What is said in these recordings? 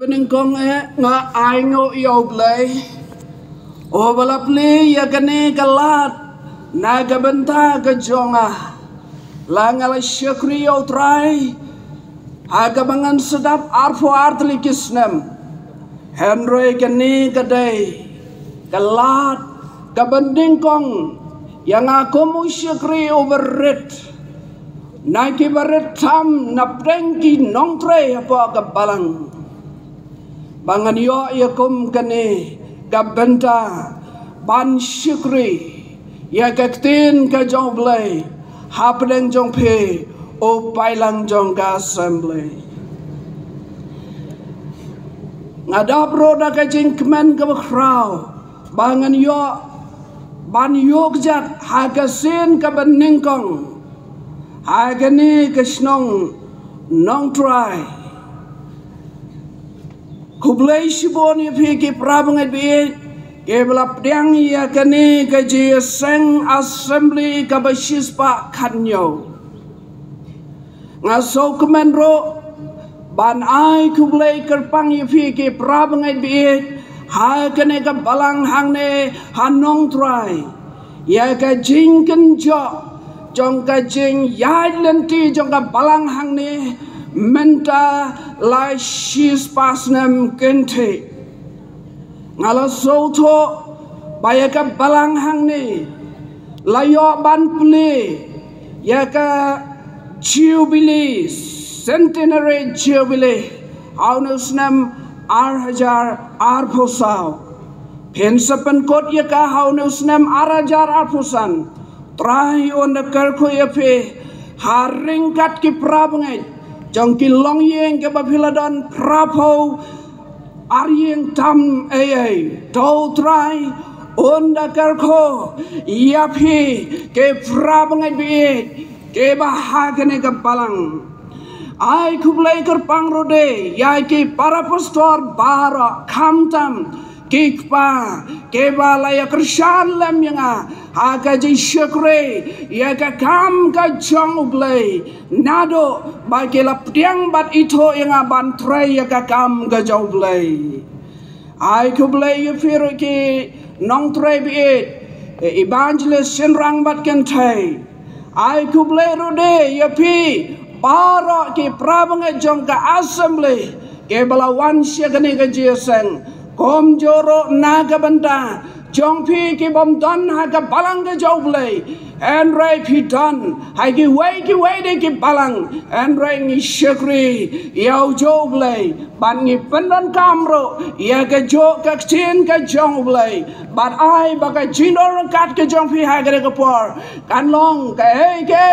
Peningkong nga aingo yoblay o balapli ya kani kalat nagabenta ka jonga langal syukri yo try agabangan sedap arfo artli kisnem Henry kani kadai kalat kabendingkong yang aku mu syukri overrit naki barit tam naprengki nongtre apa kabalang bangan yo yakum kani gabenta ban syukri ya kaktin ka jonglay hapdeng jongpe o pailang jong ka assembly ngadap roda ka jingkmen ka kraw bangan yo ban yogjat hagasin ka beningkong hagani kasnong nong try Kublai shibon ya piki prabangat biye kebla pdiang ya kani kaji seng assembly kabashis pa kanyo ngaso kemenro ban ai kublai kerpang ya piki prabangat biye ha kani ka balang hangne hanong try ya ka jingken jo jong ka jing yai lenti jong ka balang hangne menta lai shis pasnem kente ngala soto bayaka balang hangni layo ban pli yaka jubilee centenary jubilee haunusnem arhajar arposau pensapan kot yaka haunusnem arajar arposan trai on the kerko yape haringkat ki prabangai jangki long yeng ke bapiladon prapo aryeng tam to try onda kerko yapi ke prabangai biit ke bahagane ke balang ai kublai kerpang rode yai ke para pastor bara kamtam kikpa ke balaya kershan lam yanga aga ji syukre ya ka kam ka jong ublay nado ba ke lapdiang bat ito yanga ban tray ya ka kam ka jong ublay ai kublay yu firu ki nong tray biit evangelist senrang bat kentai ai kublay rode ya pi para ki prabangai jong ka assembly ke balawan sya kani ka jeseng kom joro naga benda jongpi ki bom don haga balang ke joblay and ray pi don hagi way de ki balang and ray ni syukri yau joblay ban ni pendon kamro ya ke jo ka chin ka joblay ban ai ba ka jinor kat ke jongpi haga ke por kan long ka ke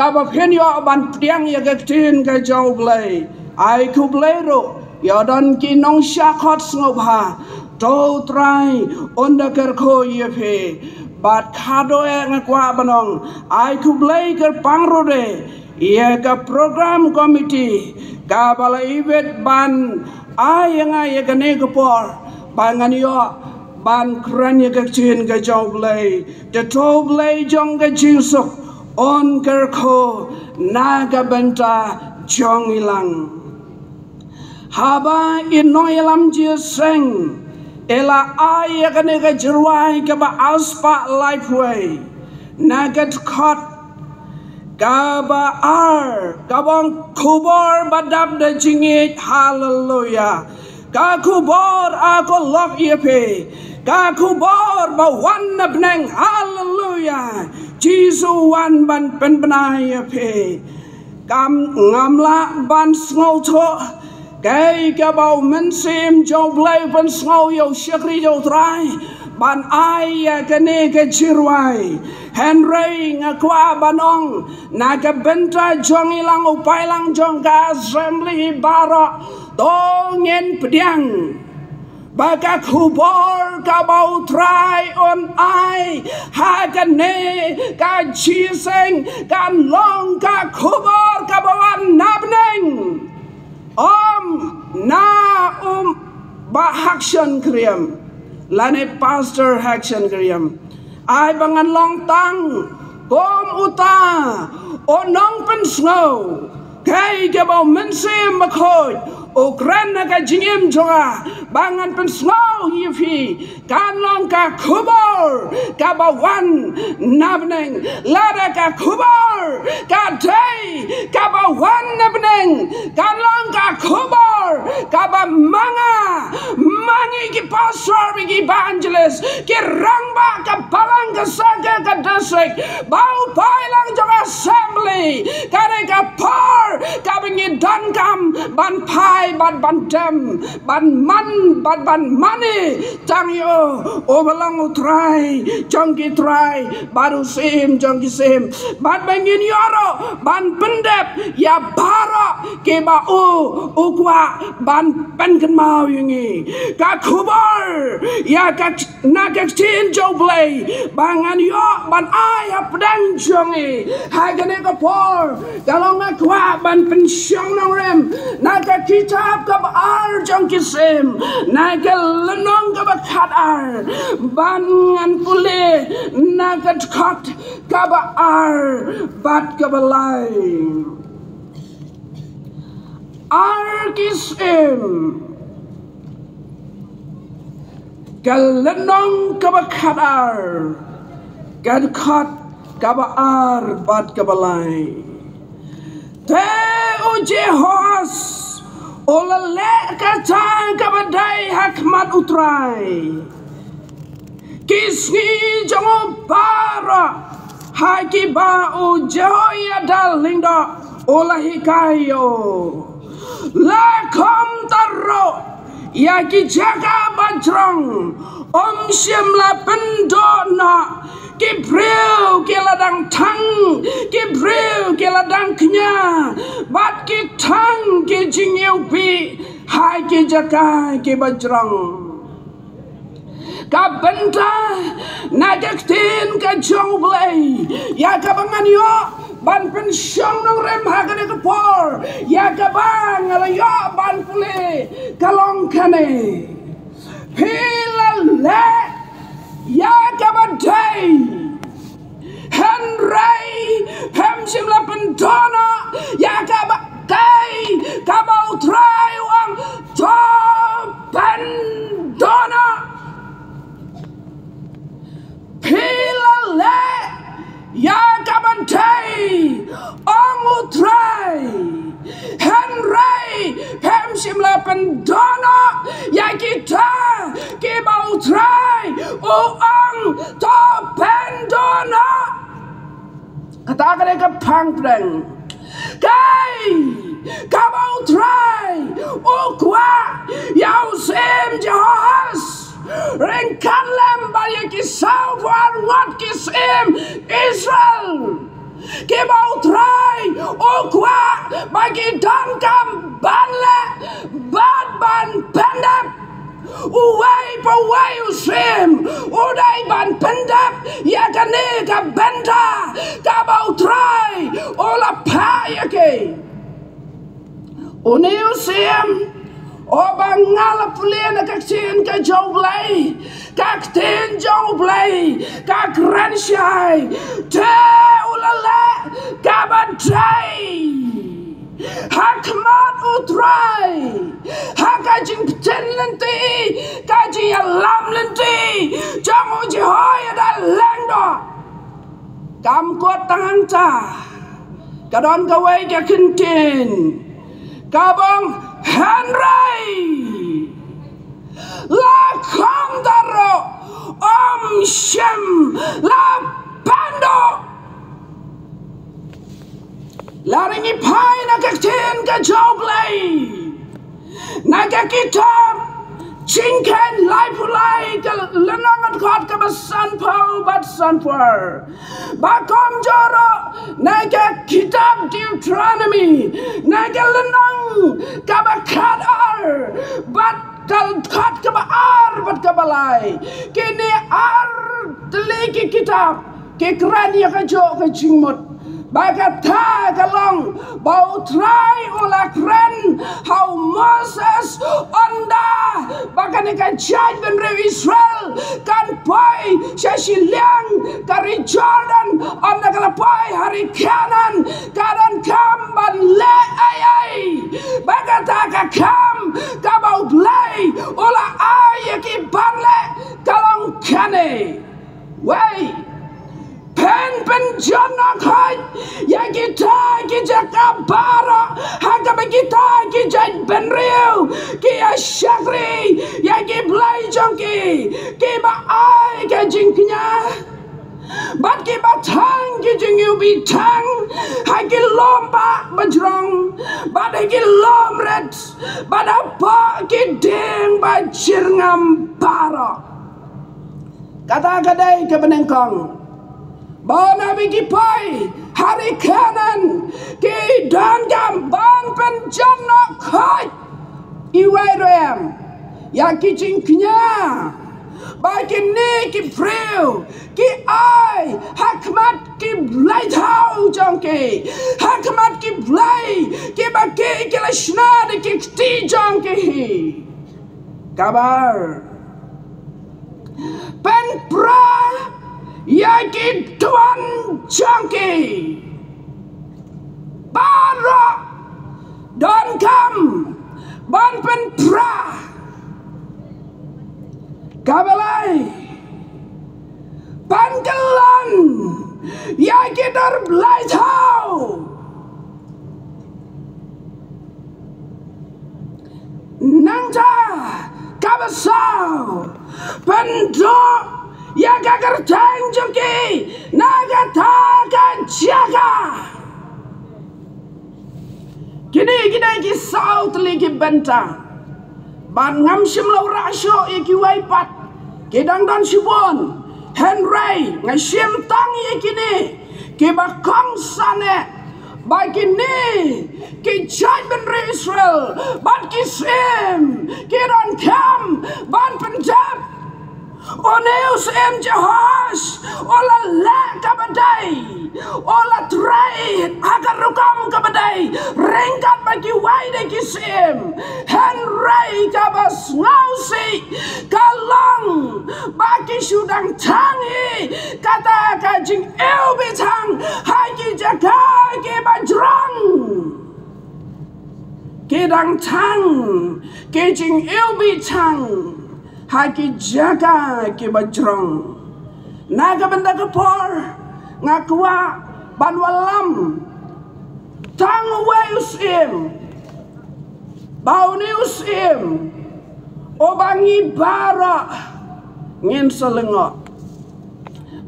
ka ba phen yo ban tiang ya ke chin ka joblay ai kublay ro Yadon ki nong syakot ngobha to try onda kerko yepe bat kado ngakwa banong ai kublai ker pangrode ia ka program committee ka bala ibet ban ai nga ye kane kopor bangan yo ban kran ye ka chin ka joblai de to blai jong ka jingsuk on kerko naga benta jong ilang haba inoilam jeseng ela ay kane ka jirwai ka ba aspa lifeway nagat khot ka ba ar ka bang kubor badab de jingit hallelujah ka kubor ako love yepe ka kubor ba wan na bneng hallelujah jisu wan ban pen banai yepe kam ngamla ban sngoto Kay kabaw mensim joblay pan snow yo syakri yo try ban ay kani ke jirway Henry ngakwa banong nakabenta jong ilang upay lang jong ka assembly bara dongen pediang baka kubor kabaw try on ay hakane ka jiseng kan long ka kubor kabawan nabneng na ba hakshan kriyam lane pastor hakshan kriyam ay bangan long tang kom uta onong pen snow kai ke bau mensem bakoi Ukran ka jingim jonga bangan pensau hifi kan long ka kubor ka bawan nabneng lada ka kubor ka dei ka bawan nabneng kan long ka kubor ka ba mangi ki pastor ki evangelist ki rangba ka balang ka saga ka district bau pailang jonga assembly ka par ka bingi dankam ban pai ban dem ban money tang yo obalang utrai jongki try baru sim jongki sim ban bangin yoro ban pendep ya bara ke ba ukwa ban penken mau yungi ka kubar ya ka nakak tin joblay bangan yo ban ai apdang jongi hagane ka por kalong akwa ban pensyong nang rem nakak kita ka ar jong kisim na ka lenong ka bakat ar bangan pule na ka kat ka ba ar bat ka balai ar kisim ka lenong ka bakat ar ka kat ka ba ar bat ka balai te o Jehos Olale kata kabadai hakmat utrai Kisni jango para Haki ba o Jehoya dalinda Olahi kayo Lakom taro Yaki jaga bajrong Shimla pendona Kibril ke ladang tang Kibril ke ladang kenya Bat ki tang ke jingyau pi Hai ke jaka ke bajrang Ka benta Najak tin ka jong blay Ya ka bangan yo Ban pensyong nong rem hagane ke por Ya ka bang ala yo ban pule Kalong kane Pila le Ya kabadai Henry Hemsim la pentona Ya kabadai Kabau trai wang To pendona Pilale Ya kabadai Ongu trai Henry Hemsim la pendona Ya kita Kibau trai Uang to pendona Katakan ke pangpreng Kai Kabau trai Ukwa Yau sim Jehos Ringkan lembal ya kisau Wat kisim Israel Kibau trai Ukwa Bagi dankam Banle Ban pendep Uway pa way usim Uday ban pendap Ya kane ka benda Ka bau try Ola pa yake Uni usim O bangala pulina kaksin ka joblay Kaktin joblay Ka gransyay Te ulala Ka bantay Hakmat utrai Hakajing peten lenti Kaji alam lenti Jangan Jehoya dan lengdo Kam kuat tangan ta Kadon kawai ka kentin Kabang Henry La kondaro Shem La pando Laringi pai na kaktin ka joblay Naga kitab Cingken lai pulai Ka lenangat kot ka basan pau bat sanpur Bakom joro Naga kitab Deuteronomy Naga lenang Ka bakat ar Bat kot ka ba ar Bat ka balai Kini ar Teliki kitab Kekrani ka jo ka jingmut Bagata kalong bau try ulakren how Moses onda akan jaj benre Israel kan pai syasiliang kari Jordan anda kala pai hari kanan karan kam ban le ai bagata ka kam ka bau blai ola ai ki banle kalong kane wei pen jana khai ya kita ki jakabara haga kita ki jaj benriu ki ashakri ya ki blai jongki ki ba ai ka jingknya bat ki batang ki jingu bitang hagi lomba bajrong bat hagi lomret bat apa ki deng bajir ngampara kata kadai ke benengkong Bana bigi pai hari kanan ki dangam ban penjana khai iwai rem ya ki jingknya bagi ni ki preu ki ai hakmat ki blai thau jongke hakmat ki blai ki bagi ki lashna ki ti jongke kabar pen pra Yaki tuan jangki Bara Don kam Ban pen pra Kabalai Pangkelan Yaki dar blai thau Nangta Kabasau Pendok ya gagar tanjuki naga taka jaga kini ki saut lagi benta ban ngam shimlau rasyo iki waipat kidang dan shibon henry ngashim tang ikini ki bakong sane bagini ki jaj benri Israel ban kisim kiran kam ban penjab Oneus Jehoash ola la kabadai ola trai agar rukam kabadai rengkat bagi waide kisim henry kabas ngausi kalang bagi sudang tangi kata kajing eu bitang hagi jaga ke bajrang kedang tang kejing eu bitang haki jaga ki bajrong naga benda kepor ngakwa banwalam tang usim bauni usim obangi bara ngin selengok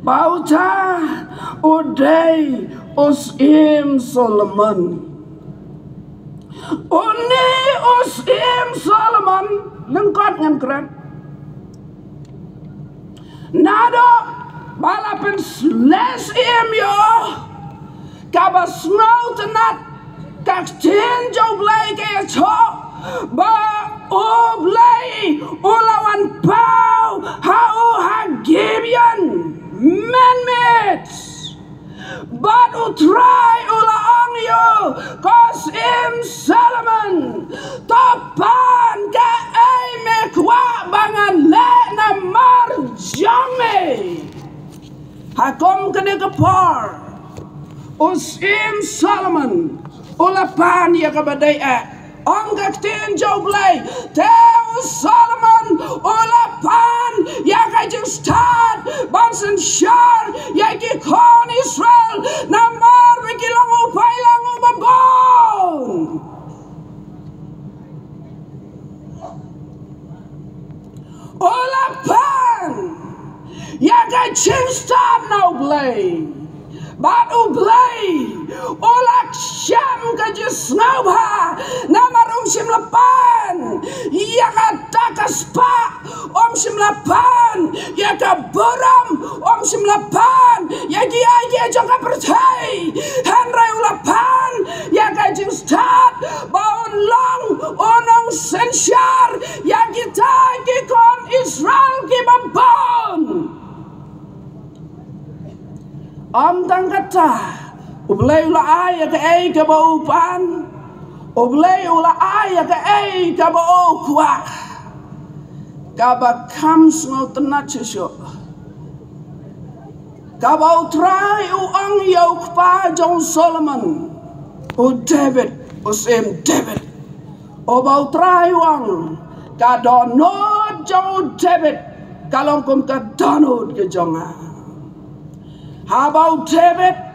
bauta udai usim Solomon uni usim Solomon lengkot ngan keren Nado balapen les yo kabas ngau tenat kak tin jo blai ke cho ba o blai olawan pau hau hagibian manmade but utrai ula ang yo kos Solomon topan ka ay mekwa bangan le na marjame hakom kene kapar usim Solomon ula pan ya kabadai ang kaktin joblay te Solomon ula pan ya kajing stad bansen shar ya ki kon Israel na mar bikilang upay lang ubabon ula pan ya kajing stad na ublay Batu blay olak syam kajis ngabha namarong simlapan ya katakas pa om simlapan ya kaburam om simlapan ya kiai jangka percay henry ulapan ya kajing start baon long onong sensyar ya kita kikon Israel kibabon Tang kata ublay ula aya ka ay ka baupan ublay ula aya ka ay ka bau kwa kaba kams ngau tenat sesok kaba utrai uang yauk pa jong Solomon u David u sem David o ba utrai uang ka donod jong David kalong kum ka donod ke jonga ha ba David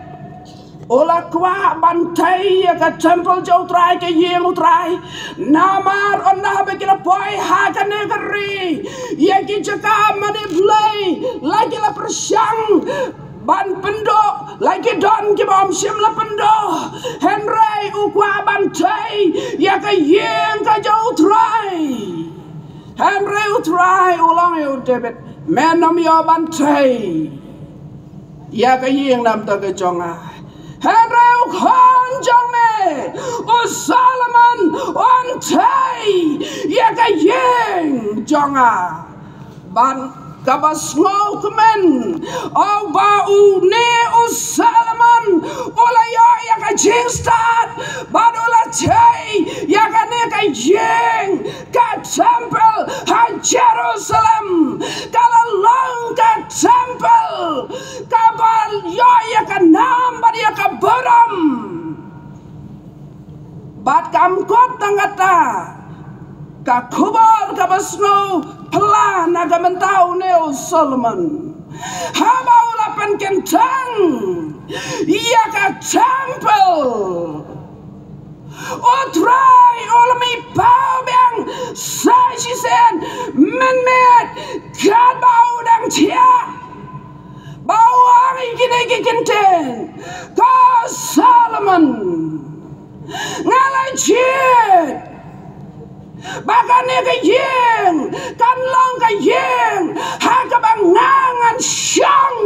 ola kwa bantai ya ka temple jau trai ke yeng utrai namar onna be kila poi ha ka ne kari ya ki jaka mane blai lagi la persyang ban pendo lagi don ki bom sim la pendo Henry u kwa bantai ya ka yeng ka jau trai Henry utrai ulang yo David menom yo bantai ya ka yeng nam ta ke jonga Henry ukhan jong me o Solomon on tay ya ka yeng jonga ban kabas ngau kemen o ba u ne o Solomon ola ya ka jing start ban ola tay ya ka ne ka yeng ka temple ha Jerusalem kala long ka temple kabal ya ka nam ba ya ka baram bat kam kot tangata ka kubal ka basno pala naga mentau neo Solomon haba ula pen kentang ya ka temple o try all me pau bang sai si sen men met kad bau dang chia bau ang ikine kenten ka Solomon ngalai chit bakane ka yeng kan long ka yeng ha ka bangangan syang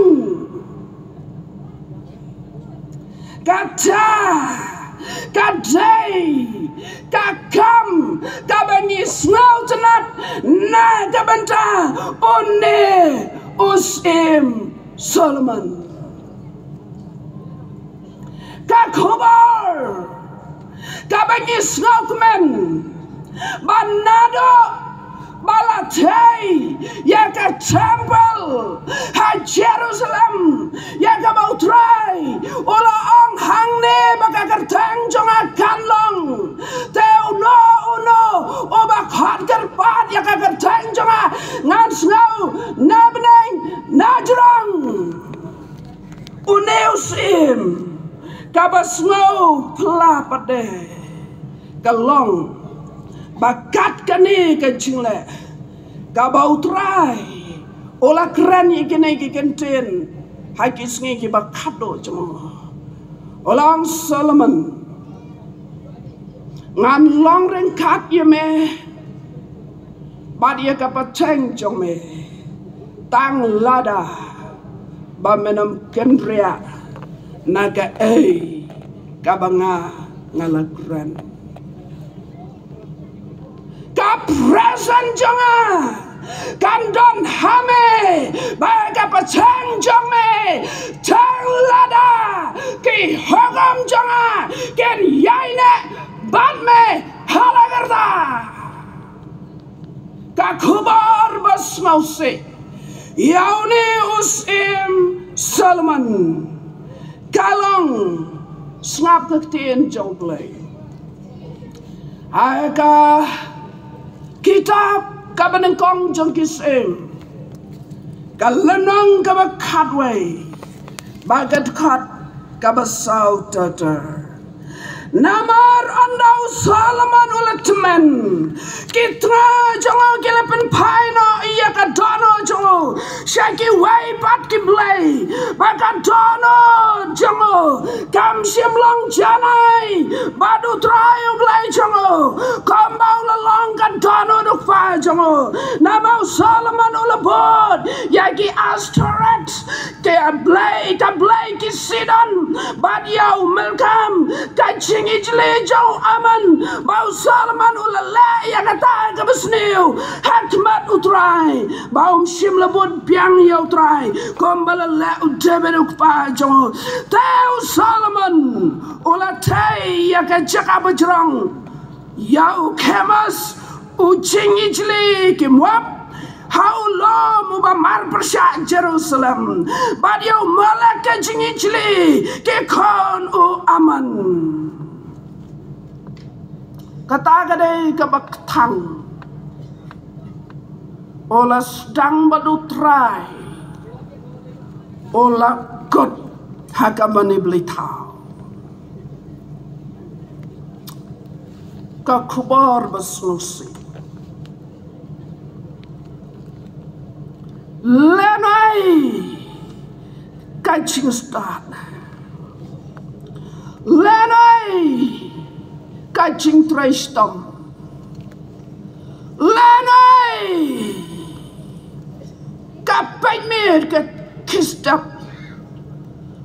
kata kadai kakam kabani snau tenat na kabanta one usim Solomon kakobar kabani snau kemen banado balatei ya ka temple ha Jerusalem ya ka bautrai ola ong hangne baka kertang jonga kanlong te uno oba khat kerpat ya ka kertang jonga ngan snau nabneng najrang uneusim kabasngau plapade kalong bakat kani ke jingle kabau trai ola kran ikene ki kenten hakis ngi ki bakado jemo olang Solomon ngan long ren kat yeme badia ka pacheng jome tang lada ba menam kendria naga kabanga ngalakran ka present jonga kandon hame baga pachang jonge tang lada ki hogam jonga ken yaine batme halagarda ka khubar bas mause yauni usim Solomon kalong snap ketin jonglei aka kitab kabanengkong jong kisem kalenong kabakatway bagat kat kabasau tatar namar andau Solomon ulatmen kitra jongo kilepen paino iya kadono jongo shaki way pat kiblay bakadono jongo kam simlong janai badu trayo blay jongo kambau lalong kadono dukpa jongo namau Solomon ulabod yaki astoret ke blay kisidon badyau melkam kaji Ijle jau aman bau Solomon ulala ya kata kabesniu hatmat utrai bau sim lebut piang ya utrai kombala la udebe ukpa jo tau Solomon ulatai ya kajaka bajrong ya kemas ucing ijle kimwap Paulo mubamar persya Jerusalem badiau malak ke jingijli ke kon u aman kata gadai ke baktang ola sedang badutrai ola god hakamani belitau ka kubar basnusi lenai kacing start lenai kacing tristom lenai kapai mir ke kistap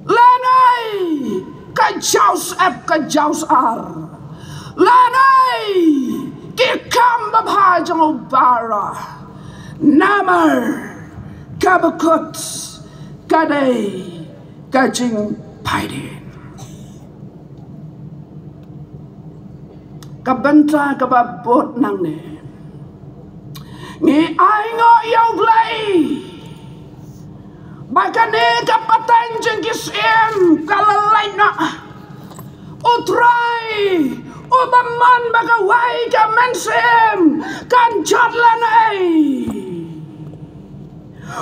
lenai kajaus ap kajaus ar lenai ke kam babhajang ubara namar kabakot kadai kajing paidin kabanta kababot nang ne ngi ai ngo yau glai bakane kapatan jengkisem kalalai na utrai ubaman bagawai kamensem kan jadlanai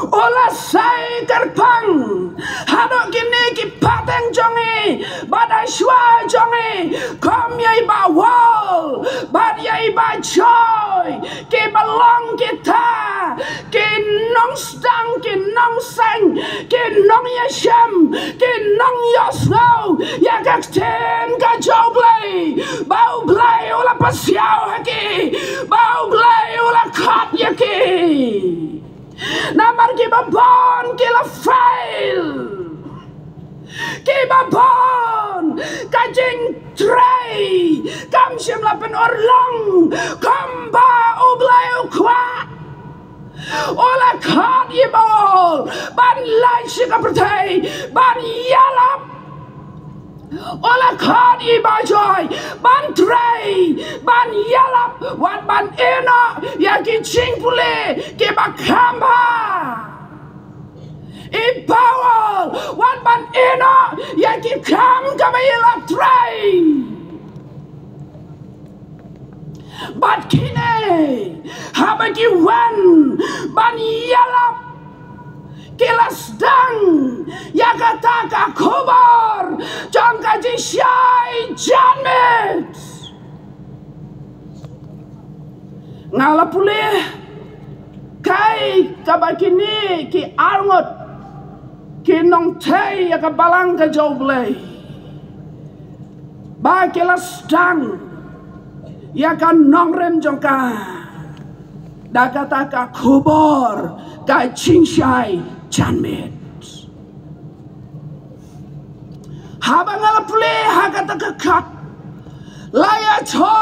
ola sai karpang hadok kini ki pateng jongi badai shwa jongi kom yai ba wall bad yai ba joy ki balong kita ki nong stang ki nong sang ki nong yashem ki nong yosno ya kakten ka joblay bau blay ola pasiao haki bau blay ola kat yaki namar ki babon ki la fail ki babon kajing tray kam shem la pen orlong kamba ublay ukwa ola khat yibol ban lai shikapertay ban yalap ola khat ibajoy ban tray ban yalap wan ban ena yaki chingpule ke bakamba ibawal wan ban ena yaki kam kamayela tray bat kine habaki wan ban yalap kilas dang yakataka kubar jangka jishai janmet ngala pule kai kabakini ki arngot ki nong tei yakabalang ka joblay ba kilas dang yakan nongrem jangka dakataka kubar kai chingshai janmet haba ngala pule hakata kakat laya cho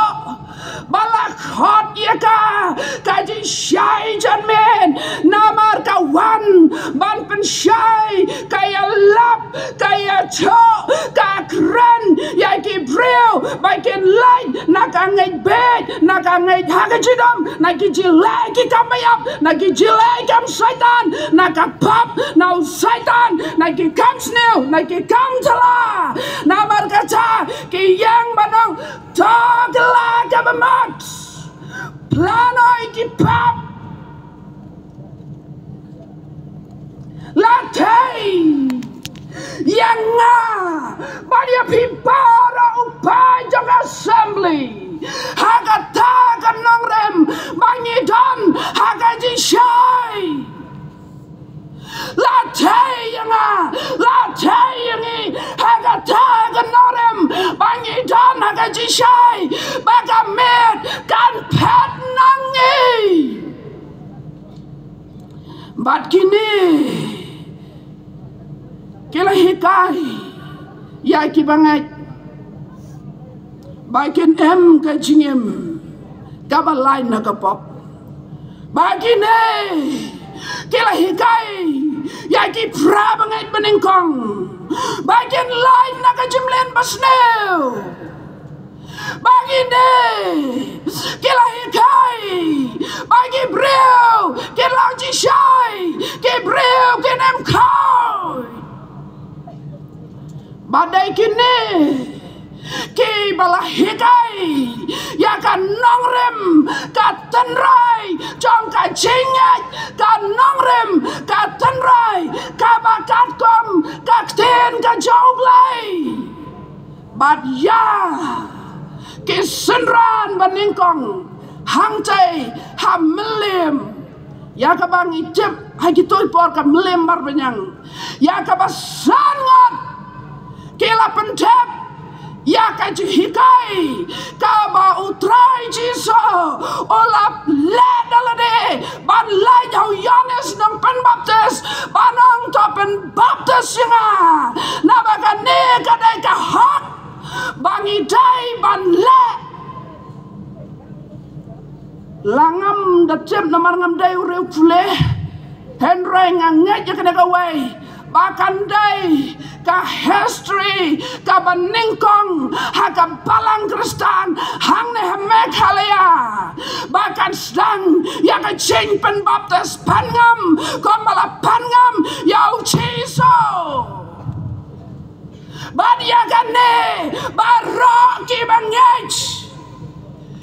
balak hot yaka kaji shai janmen namar kawan ban pen shai kaya lap kaya cho ka kran ya ki bril bakin light nakangai bed nakangai hakajidam nakijilai ki kamayap nakijilai kam satan nakapap now satan naki kam snail naki kam tala namar kaca ki yang banong togla kabamat planoi ki pap latei yang nga badia pipara upai jong assembly hagata kanong rem bangidan hagaji shai latei yang nga latei yang i hagata kanong rem bangidan hagaji shai bagamet kan pet nangi bat kini kila hikai ya ki bangai bakin em ka jingem kabalai na kapop bagine kila hikai ya ki pra bangai beningkong bakin lain na ka jimlen basneu bagine kila hikai bagi breu kila ji Badai kini ki bala hikai ya kan nongrem ka tenrai jong ka jingat ka nongrem ka tenrai ka bakat kom ka ten ka jaublai bad ya ki senran baningkong hang cai ha melim ya ka bang icip ha kitoi por ka melim mar benyang ya ka basangot kila pentep ya ka hikai ka ba utrai jiso olap le dalade ban lai jau Yohanes nang pen baptis banong to pen baptis singa na ba ka ne ka dai ka hak bangi dai ban le langam da cep na mar ngam dai ureu pule henrai nganget ya ka wai bahkan dai ka history ka baningkong ha ka balang Kristen hang ne hamek halaya bahkan sedang ya ka cing pen baptis pangam komala pangam yau chiso ban ya kan ne barok ki bangech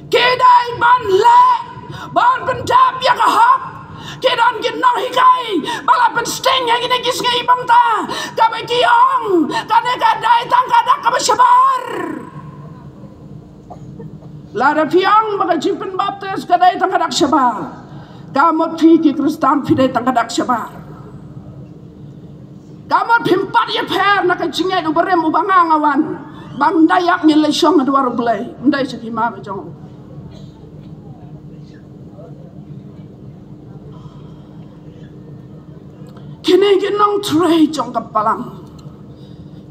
kidai ban le ban pentap ya ka hak kidan ginang hikai bala pensting yang ini kisngai bamta kabe kiong kane kadai tangkadak kabe syabar lara piang baka jimpen baptis kadai tangkadak syabar kamu piki Kristen pidai tangkadak syabar kamu pimpat ya per nak jingai ubarem ubangang awan bang dayak nilai syong adwar belai ndai sepima jong kini kinong tray jong kapalang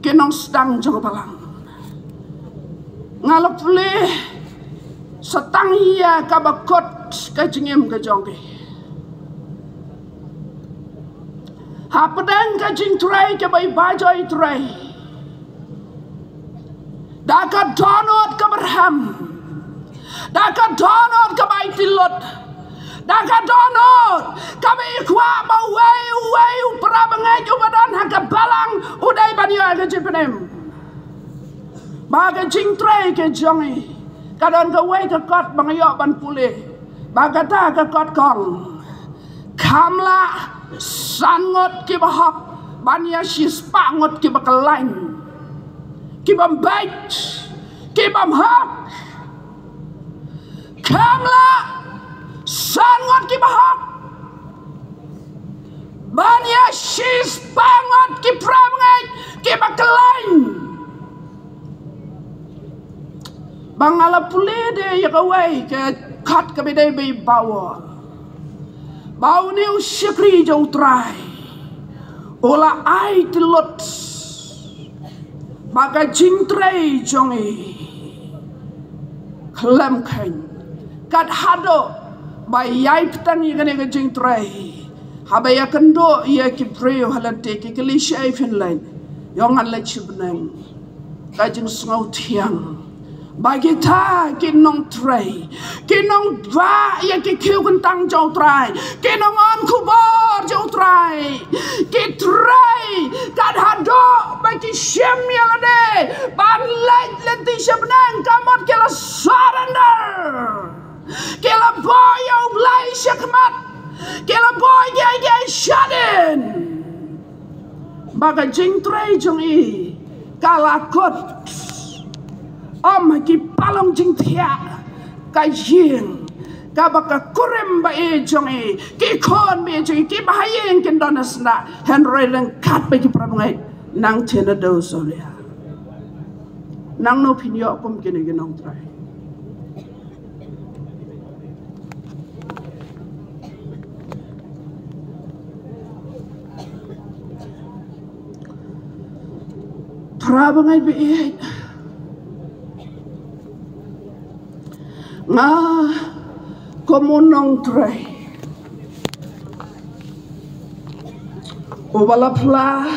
kinong sedang jong kapalang ngalap le setang iya kabakot kajingem kajongke hapadang kajing tray kabai bajoi tray daka donot kabarham daka donot kabai tilot daka donot kami kuat bawai perabangai ubadan haka balang udai banyo aga jipenem baga jingtrai ke jongi kadon ka wai ka kot bangayo ban pule baga ta ka kot kong kamla sangot ki bahak banya sis pangot ki bakalain ki bambait ki bamhak kamla sangot ki bahak banya sis pangot ki prabangai ki bakalain bangala pule de ya kawai ke kat ka bedai be bawa bau ne usyakri jau trai ola ai tilot baga jingtrai jongi klam kain kat hado bai yai petang ya kene ke jingtrai habaya kendo ya ki preo halate ki klishay Finland yong ala chibnang kajing sngau tiang bagi ta kinong tray kinong ba ya ki kiu kentang jau tray kinong on kubar jau tray ki tray kad hado bagi syem ya lade ban light lenti syabnang kamot kela surrender kela boyo blai syakmat kela boy gay shadin baga jing tray jong i kalakot om ki palong jing thia ka jing ka baka kurem ba e jong e ki kon be jing ki bahayeng ken donas na henry lang kat be ki prabangai nang tena do solia nang no pinyo kum kene ginong try prabangai be e nga komunong tray ubalapla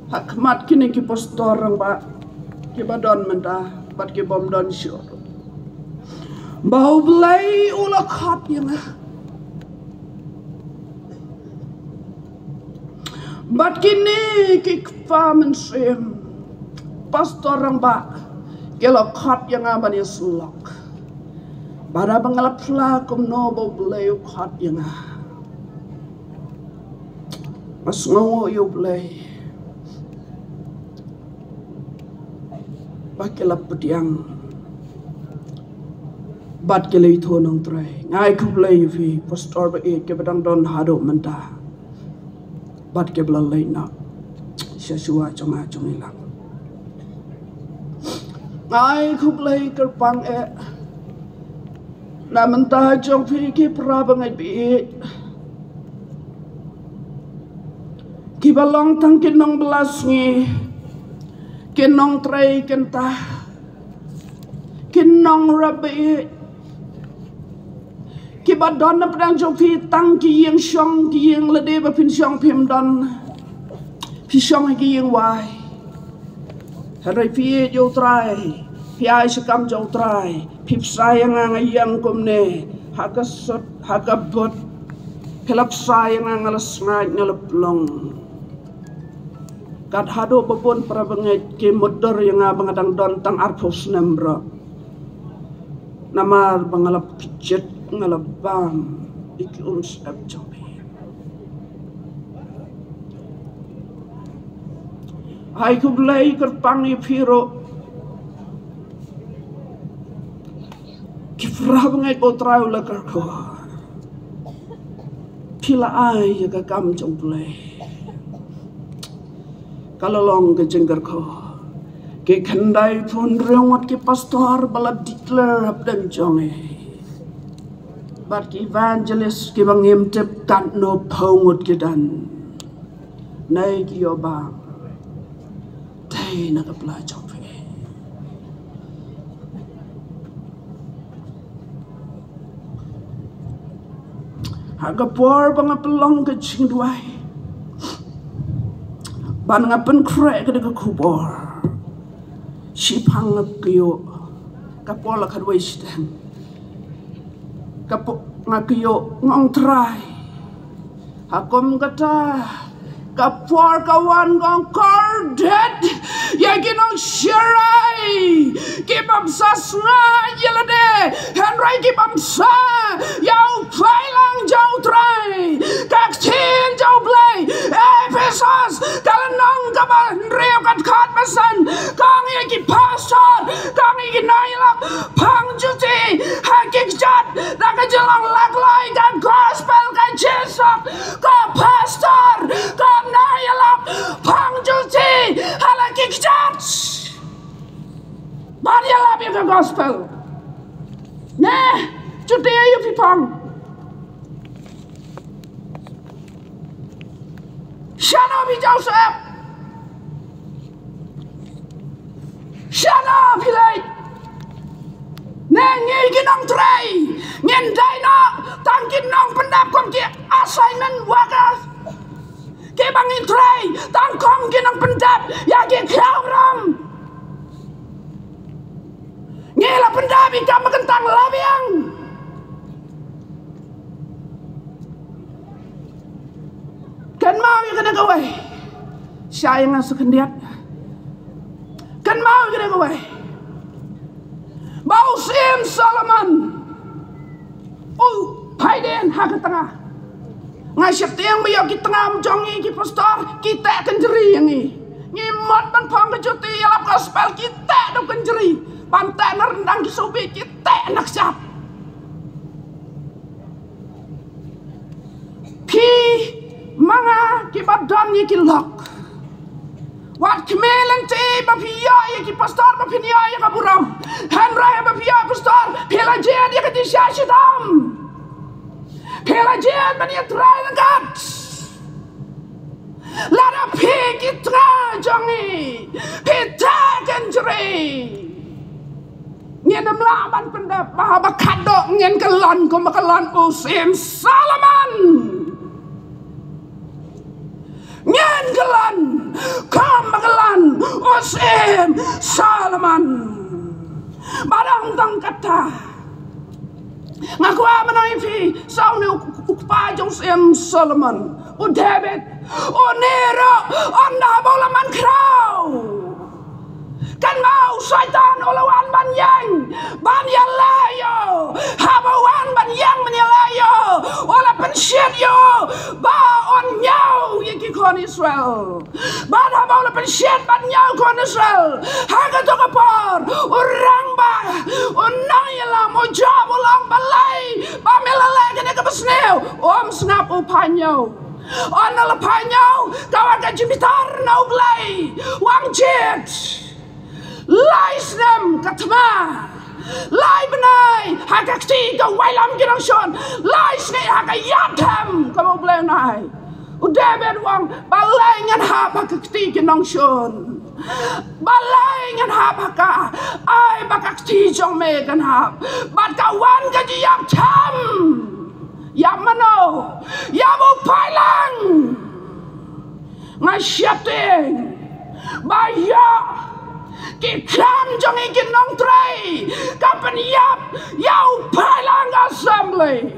hakmat kini ki postorang ba ki badon menta bat ki bom don syur bau belai ula khat yang Bat kini kikpa mensim pastor orang bak gelok yang aban yang selok. Pada pengalap lakum nobo beliau khat yang mas ngawo yo belai. Bakilap pediang bat kelai thonong trai ngai kublai vi pastor ba ke badang don hado menta bat ke belalai na sesua chonga chongilang ngai kublai kerpang na menta jong vi ke prabangai bi ki balong tang kinong belas ngi kinong tray kenta kinong rabi kibadon na pedang jopi tang ki yang syong ki yang lede ba pin syong pim don pi syong ki yang wai harai pi jo tray pi ai sekam jo tray pi sayang ngayang komne hakasot hakabot kelap sayang ngalas ngai ngalaplong kat hado babon para banget ke modor yang bangadang don tang arpos nembra namar bangalap pijet ngalabam iki sab jobi hai kublai kerpangi piro kifra banget otrau la kerko pila ai ya kam jomblai kalau long ke jenggar ko ke kandai pun rewat ke pastor bala declare hab dan jonge bat ki evangelist ke bangim tep kan no pongot ke dan nai ki obang tai na ka plajong fe haga por bangapelong ke jingduai ban ngapen krek ke de kubor sipang ngakyo kapol la kadwai sidang kapo ngakyo ngong try hakom kata kapor kawan gong kordet ya ginong shirai kibam sasna yelade henry kibam sa yau pailang jau try kaktin jau play Ephesus kalanong kaman rio kat khat masan kang iki pastor kang iki nailak pang juti hakik jat nak jelang laglai kan gospel kan Jesus ka pastor kang nailak pang juti halakik jat bari labi ka gospel nah juti ayo pipang Shana bi Joseph. Shana pilai. Nengi ginong tray. Ngendai na tangkin nong pendap kom ki assignment wakas. Ke bangin tray tangkong ginong pendap ya ki kawram. Ngela pendap ikam kentang labiang. Kan mau ya kena gawe sayang sekendiat kan mau kena gawe bau sim Solomon paiden hak tengah ngasih tiang biar kita tengah menjongi ki pastor kita kenjeri yang ni ngimot ban pang kejuti yalap gospel kita do kenjeri pantai rendang ki sobi kita nak siap pi mga kibadon ni kilok wat kemelen te bapia ki pastor bapia ya kaburam henry bapia pastor pelajian dia kati syashidam pelajian mania try ngat lara piki tra jongi pita kenjre nyen mlaban pendap mahabakado nyen kelon ko makalon usim Solomon nyen gelan kamagelan usim Solomon barang tang kata ngaku menaifi sauni ukpa usim Solomon O David, o Nero, on nabola man crow. Kan mau syaitan olawan ban yang yalayo, habawan ban yang menyalayo, ola pensyet yo, ba on nyau yaki kon Israel, ban habaula pensyet ban nyau kon Israel, haga to kapor, orang ba, onang yalam, o jab ulang balai, ba melala kene kapasneo, om snap upanyo. On alapanyo, kawan kajibitar na uglay, wang jet. Lai snem katma lai benai hakakti ka wailam girang shon lai sne hakayatam ka mo blenai u David wang balai ngan ha hakakti kinong shon balai ngan ha haka ai bakakti jong me kan ha bat kawan ka yam tam yam mano yam upailang ngai syateng baya ki kram jong ikin nong tray kapan yap yau pailang assembly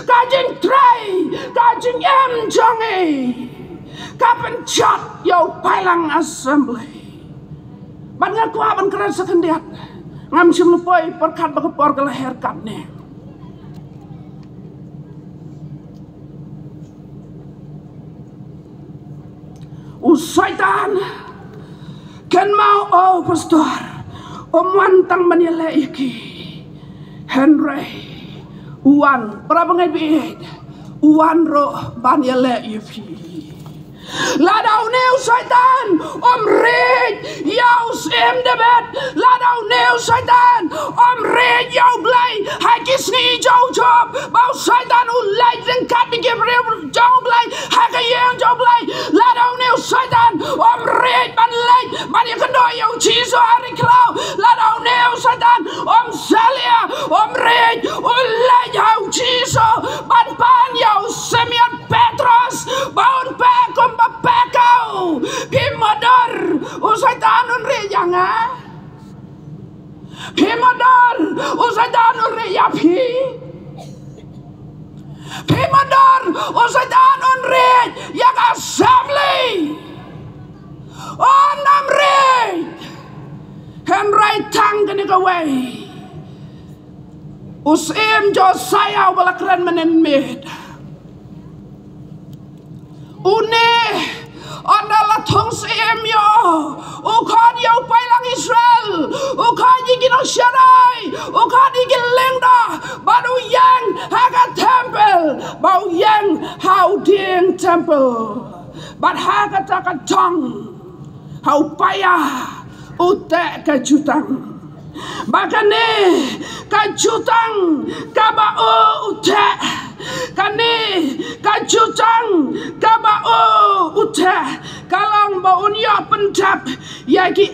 kajing tray kajing jong i kapan chat yau pailang assembly ban ngaku aban keren sekendiat ngam sim lupoi perkat bakapor ke leher katne usaitan kan mau pastor mantang manila iki Henry uan para bangai biit uan ro banila iki ladau neu syaitan red yaus David ladau neu syaitan red yau blai hakis ni jau job bau syaitan ulai jengkat bikin rew jau blai hakayeng jau blai ladau neu syaitan red ban lai ban yang kedua yau ciso hari klau ladau neu syaitan salia red ulai yau ciso ban yau Simeon Petrus baun pekum bapekau pimador usaitan unri yanga pimador usaitan unri yapi pimador usaitan unri yang assembly namre Henry tang kene kawai usim Josiah balakran menen med une adalah thong sem yo ukhan yo pailang Israel ukhan yigin Shaddai ukhan yigin lengda baru yang haga temple bau yang hau ding temple but haga takat tong hau payah utek kajutang bakane kajutang kabao utek kane kajutang kabao utek kalang baunya pentap yaki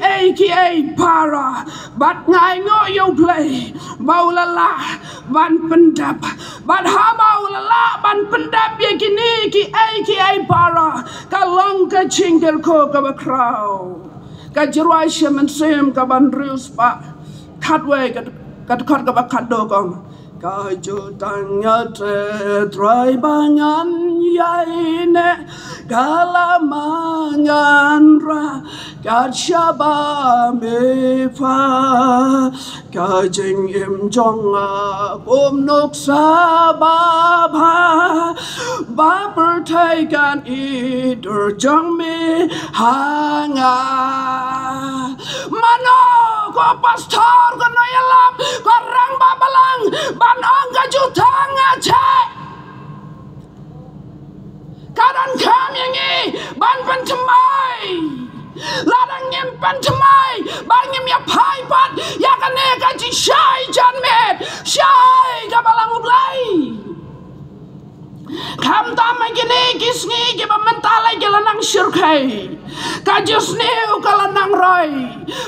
para bat ngai ngo yo play bau lala ban pendap bat ha bau lala ban pendap yaki ni ki para kalang kacingkel ko kabakrau kajruai shaman sem kabandrius pa katwe kat kabakado kong kajutangnya trai bangan yaine kalamangan ra kachaba mefa kajing imjong nok sababa bapertaikan idur jong me hanga mano ko pastor ko noyalam ko rang babalang ban angka jutang aja karan kami ini ban pentemai ladang nyimpan temai ban nyim ya pai pat ya kane kaji syai janmet syai kabalang ublai kam tamai gini kisni ki mentalai gelanang syurkai kajus neu kalanang roy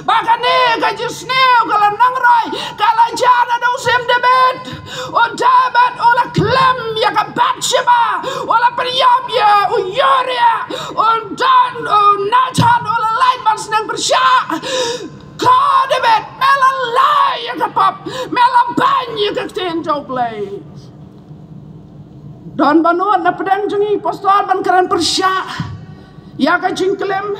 bakane kajus neu kalanang roy kala jana do sem David o David ola klem ya ka Bathsheba ola Priam ya o Uriah o Dan o Nathan ola lain man senang bersya ka David melalai ya ka pap melaban ya ka ten joblay Don banut na pedang jungi postol ban keren persya. Ya ka jingklem.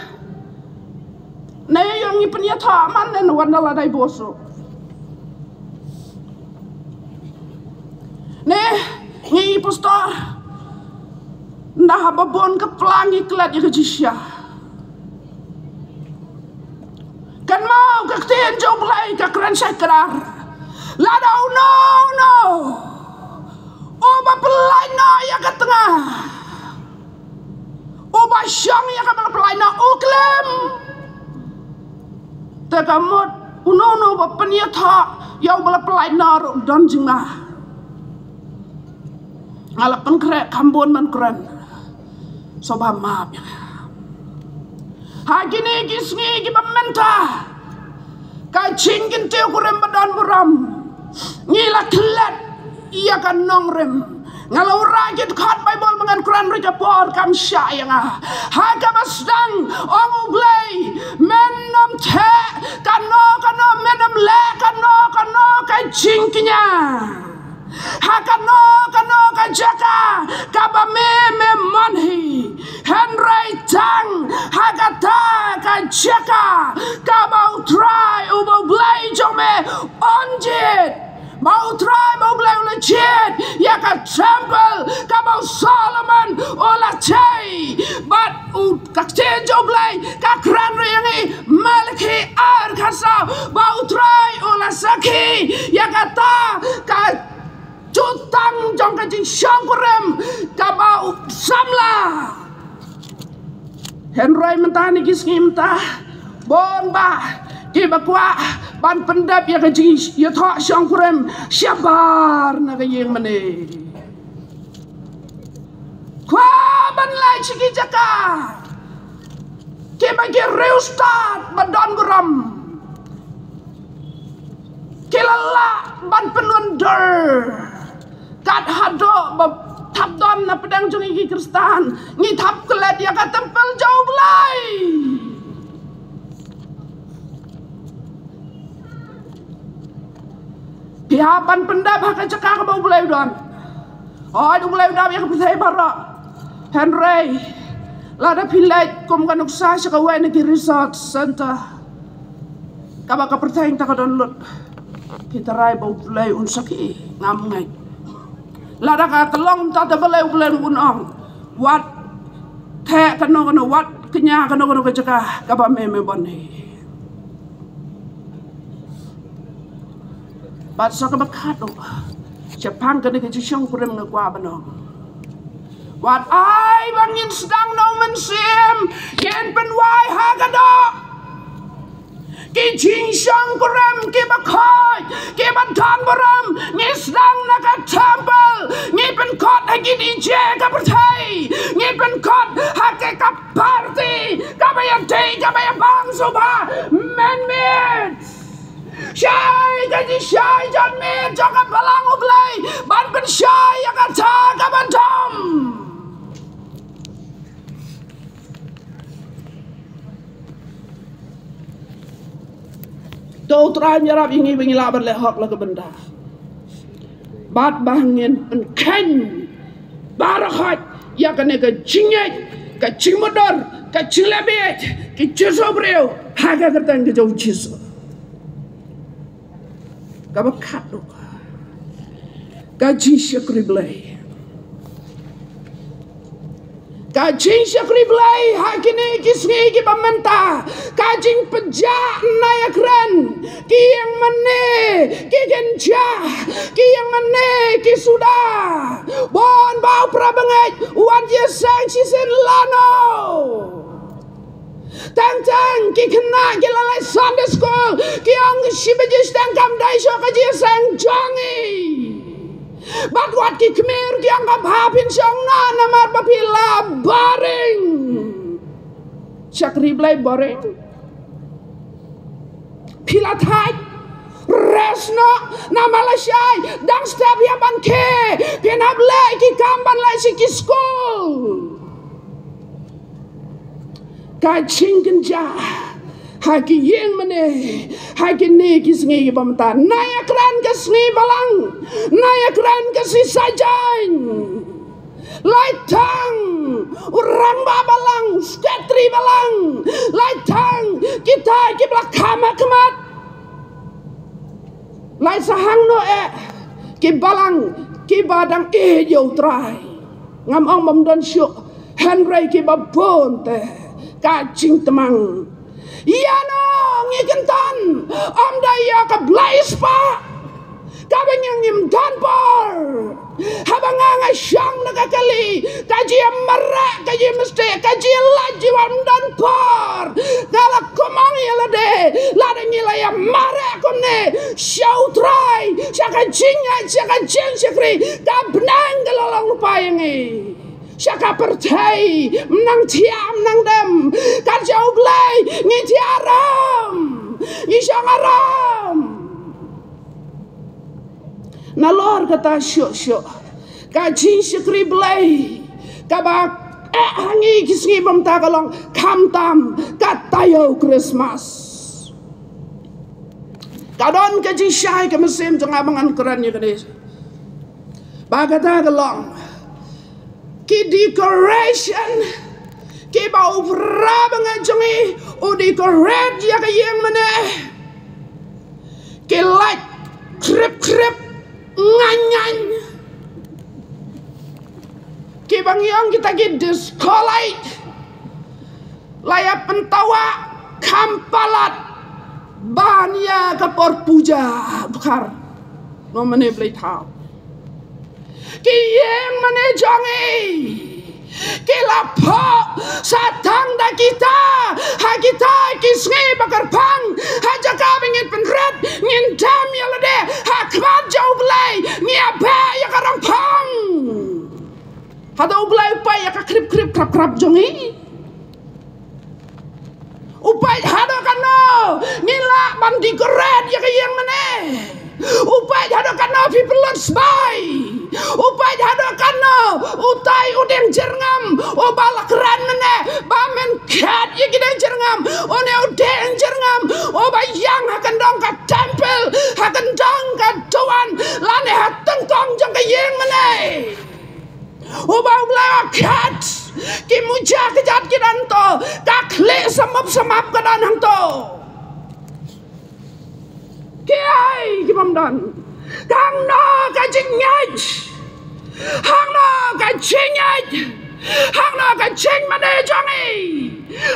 Na yung ipenya tha man nen wan la dai boso. Ne ngi postol. Nah babon ke pelangi kelat ya ke jisya. Kan mau ke tien jauh belai ke keren syakrar. Lada no. Oba pelai na ya ke tengah. Oba syang ya ke pelai na uklem. Tegamut uno ba penyata ya bala pelai na don jingah. Ngalapan krek kambon man keren. Soba maaf ya. Hagini gisngi gibamenta. Kacingin teu kurem badan muram. Ngila kelat ia kan nongrem. Ngalau rajit khat Bible mengan Quran raja por kam syayang. Haga basdang omu blay menom the kano menom le kano kacingkinya. Hakano kajaka kabame manhi Henry tang hakata kajaka kabau try ubau blai jome onjit mau try mau blai legit ya ka temple kabau Solomon ola chai but kakte jo blai ka kran yangi malki ar khasa mau try ola saki ya kata ka Jutang jong kajing syangkurem kabau samla Henry mentah ni kisngi mentah bon ba kiba kwa ban pendap ya kajing ya thak syangkurem syabar na kayeng mane kwa ban lai chiki jaka kiba ki reustat badan guram kilala ban penunder kat hado tap don na pedang jungi ki Kristan ngi tap kelet ya ka tempel jauh belai pihapan pendap hak cekak bau belai don du belai dam ya kepisai bara Henry lada pilai kom kanuk sa sakawen ki resort center kaba ka pertanyaan tak don lut kita rai bau belai unsaki ngamngai lada ka telong tata belai ulen unong wat the kano wat kenya kano kejaka kaba meme bone bat so ka bakado Jepang kene ke jishong kurem ngakwa banong wat ai bangin sedang no mensim yen penwai hagado ki jishong kurem ki bakhoi ki bantan baram ni sedang naka temple ni pen kot hagi DJ ka pertai ni pen kot hake ka party ka bayan day ka bayan bang soba men syai gaji syai jan men jangan balang ublai ban pen syai ya kata ka bantam Tau trai nyarap ingi bengi labar lehok la ke benda. Bat bangin ken barahat ya kene ke jingit ke jingmodor ke jilebet ke jisobreu haga kertang ke jauh jiso. Kabakat do. Gaji syakriblay. Kajing syakriblay hakini kisngi ki pamenta kajing pejak nayakren ki yang mane ki genja ki yang mane ki sudah bon bau prabangai wan je sang sisen lano tang ki kena ki lalai Sunday school ki ang shibajis tang kam dai so ka je sang jangi But what ki kmer ki ang kabhapin siyang na namar papila baring. Syakriblay baring. Pilatay. Resno namalasyay. Dang step yaban ke. Pinablay ki kamban lay si ki school. Kaching kenja. Haki yang mana, haki ni kisngi pemata, naya kran kisngi balang, naya kran kisi sajain, Laitang orang babalang, sketri balang, laitang kita kibla kama kemat. Lai sahang no kibalang kibadang yo trai. Ngam ong mamdon syuk Henry kibabon te kacing temang. Iya no ngikentan om daya ka blais pa. Kabang yang imdan par. Habang nga siyang nakakali. Kaji amara, kaji mesti, kaji laji wamdan par. Kala kumang yalade, ladang ilaya mara kumne. Siyaw try, siya kajinga, siya kajing sikri. Kabnang galalong lupayangi. Siya ka percay, menang tiam, menang dem. Karja uglay, ngiti aram. Isyang aram. Nalor kata syuk-syuk. Kajin sikri belai. Kabak hangi kisngi bamta kalong kamtam katayo Christmas. Kadon kajin syai ke mesin tengah bangan kerannya kadis. Bagata kalong. Ki decoration. Ki bau prabangan jongi. O decorate ya kayang mana. Ki light krip-krip. Nganyan kibang yang kita diskolai layak pentawa kampalat banya kapor puja bukar no mane blai thau kiyeng mane jongi kila po satang da kita ha kita kisngi bakar pang ha jaka bingit penret ngin dam yalade ha kmat jau blai ngi abe ya karang pang ha da blai upai ya ka krip krip krap krap jongi upai hado kano ngila bandi keret ya kayang mane upai hado kano people spy upai hado kano utai udeng jerngam o balak ran mane bamen kat ya gideng jerngam o ne udeng jerngam o bayang hakan dong ka tempel hakan dong ka tuan lane hateng tong jong kayang mane o bawla kat ki muja kejat kidanto ka kle samap kadan hangto kiai kimamdan kang no kajinyaj hang no kajinyaj hang no kajing mane jongi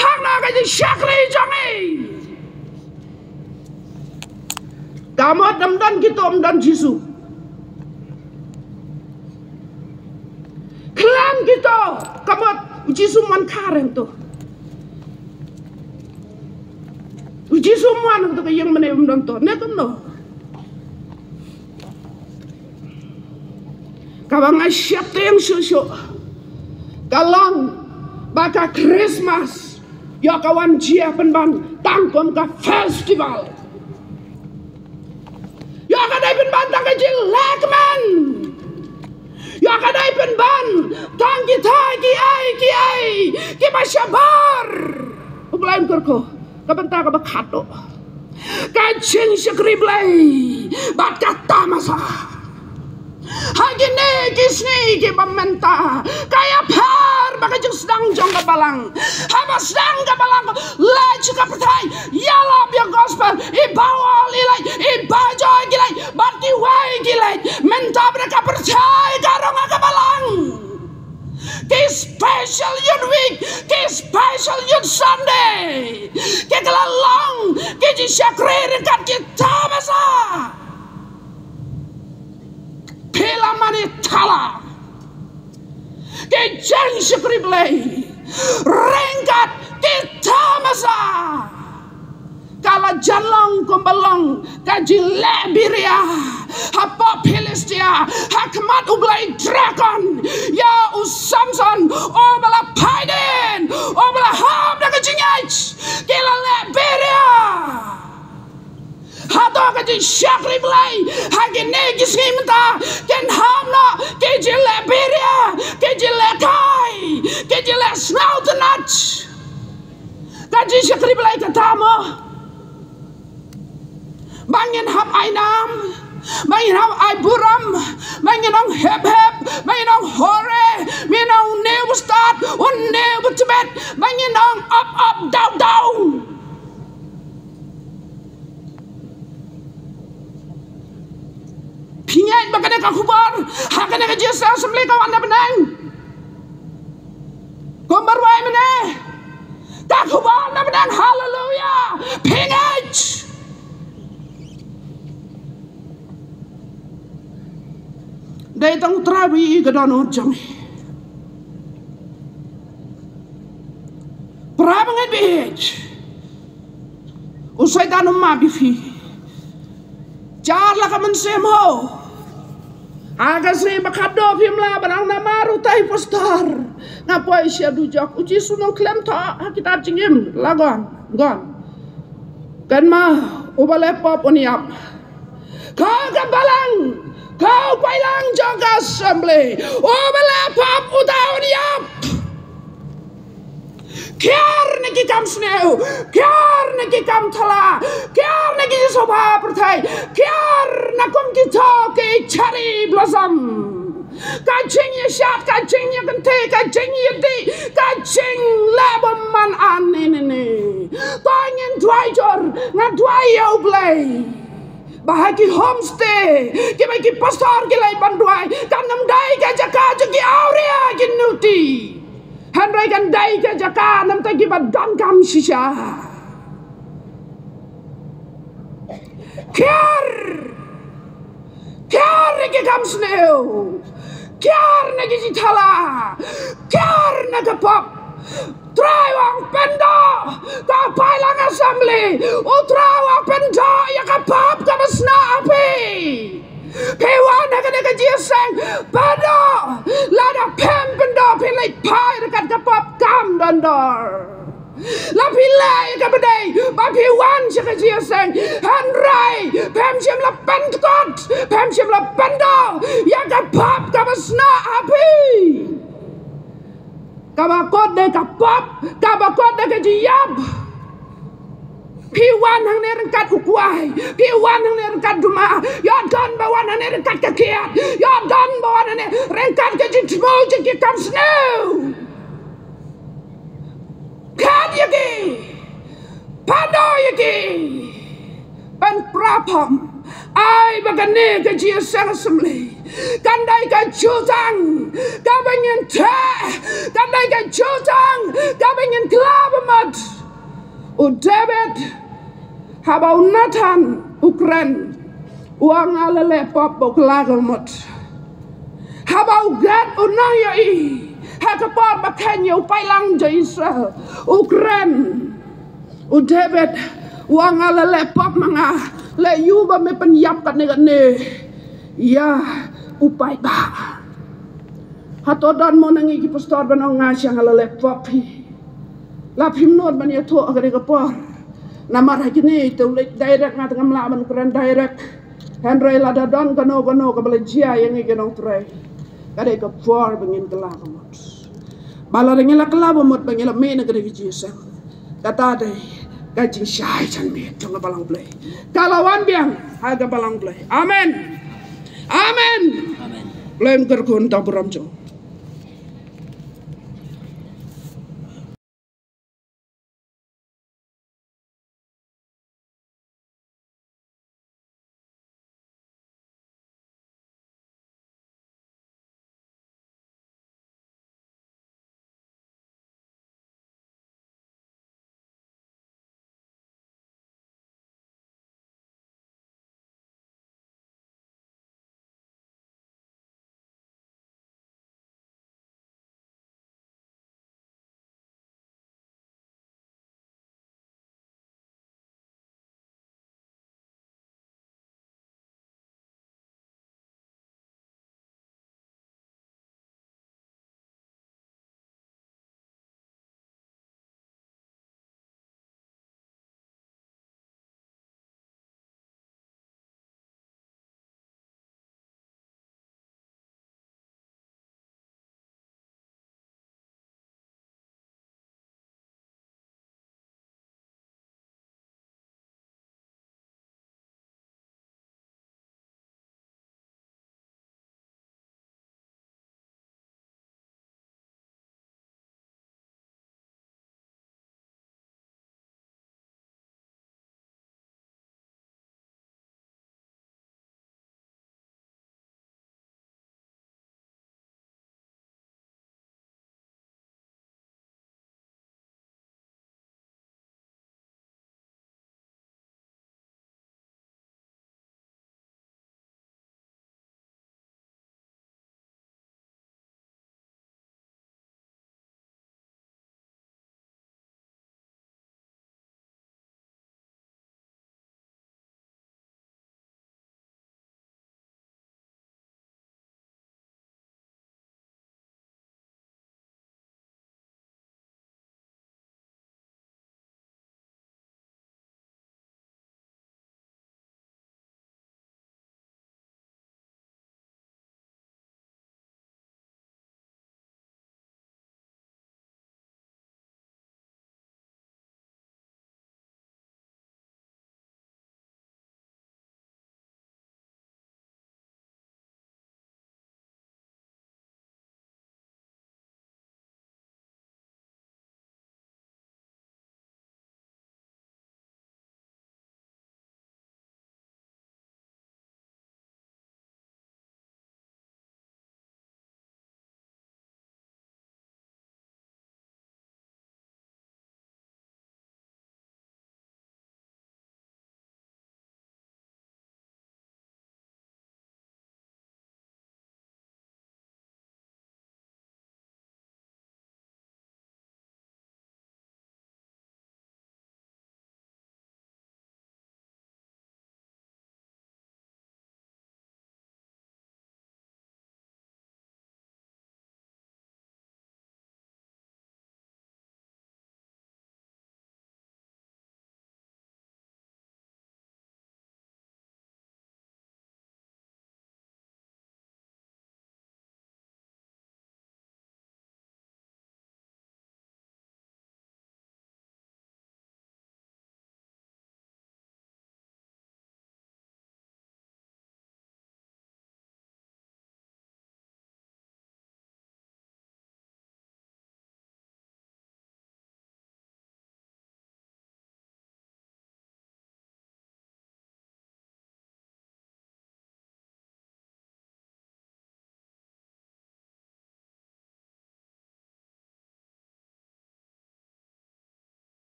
hang no kajishakli jongi kamot damdan kita amdan jisu klan kita kamot jisu man karen to uji semua nak tu yang mana yang menonton, ni tu no. Kawang asyik tu yang susu, kalang baka Christmas, ya kawan jia penban tangkom ka festival, ya kadai penban tangkai jelek man, ya kadai penban tang kita kiai masyabar, ublain kerko. Kabenta ka bakato kacing sekriblay bat kata masa hagine kisni ki bamenta kaya par baka jeng sedang jong kabalang haba sedang kabalang laju kapertai yala biang gospel ibawal ilai ibajo gilai bati wai gilai menta mereka percaya karong kabalang ke special youth week, ke special youth Sunday, ke kelalang, ke jisyakri dekat kita masa. Pila mani tala, ke jeng syakri belai, ringkat kita masa. Kala jalong kumbalong kaji lebiria hapa Philistia hakmat ublai dragon ya usamson obala paiden obala ham da kajinyaj kila lebiria hato kaji syakri blai hagine gismenta ken hamna kaji lebiria kaji lekai kaji lesnautenat kaji syakri blai katamo Bangin hap ainam, bangin hap ai buram, bangin ong hep, bangin ong hore, pastor unne betbet banginong up down pingat bagana ka kubar hakana ka Jesus assembly kawan na benang kumbar wai mene ka kubar na benang hallelujah pingat dai tang trawi gadon jam prabangat bih usai tanum ma bifi jar la kaman semho aga se bakado pimla barang namaru tai postar ngapoi sia dujak uji sunong klem ta kita jingim lagon gon kan ma ubale pop oniap kaga balang kau pailang jaga assembly ubale pop oniap Kiar negi kam sneu, kiar negi kam thala, kiar negi soba pertai, kiar nakum kita ke cari blossom. Kacing ya syat, kacing ya kente, kacing ya di, kacing lebaman anini. Tangin tuai jor, ngadwai ya ublay. Bahagi homestay, kibaki pastor kilai banduai, kanam dai kajaka jagi aurea ginuti. Handrai kan dai ke jaka nam tagi badan kam shisha. Kiar ke kam sneu, kiar negi jithala, kiar negi pop. Try wang pendo, ka pailang assembly, try wang pendo ya ka pop ka basna api. Pewan naga jiasang pendo, lada pem pendo pilih pai dekat kapap kam dandor. La pilih ka bedai, ba pewan siaka jiasang handrai, pem siam la pentkot, pem siam la pendo, ya kapap ka basna api. Kabakot de kapap, kabakot de kejiyab. Piwan hang nerengkat ukuai, piwan hang nerengkat duma, ya dan bawan hang nerengkat kekiat, ya dan bawan hang nerengkat kejitmo jeki kam snow. Kad yaki, pado yaki, pan prapam, ai bagane keji assembly. Kandai ka jutang, kabangin teh, kandai ka jutang, kabangin klabamat. Udebet habau Nathan Ukren uang alale pop boklagamot habau gad unayai hakapar bakanya upailang jo Israel Ukren udebet uang alale pop manga le yuba me penyap kan ne ya upai ba hatodan mo nangi ki pastor banong ngasya alale pop lapim not ban yato agari kapor namar hakini to direct ngat ngam laban kran direct handrai lada don kano kabala jia yang igenong tray kare kapor bangin kelakamot bala ngila kelabamot bangila me na gari jisa kata dai gajing syai chan me tong balang play kalawan biang haga balang play amen amen amen lem kerkon ta buramjo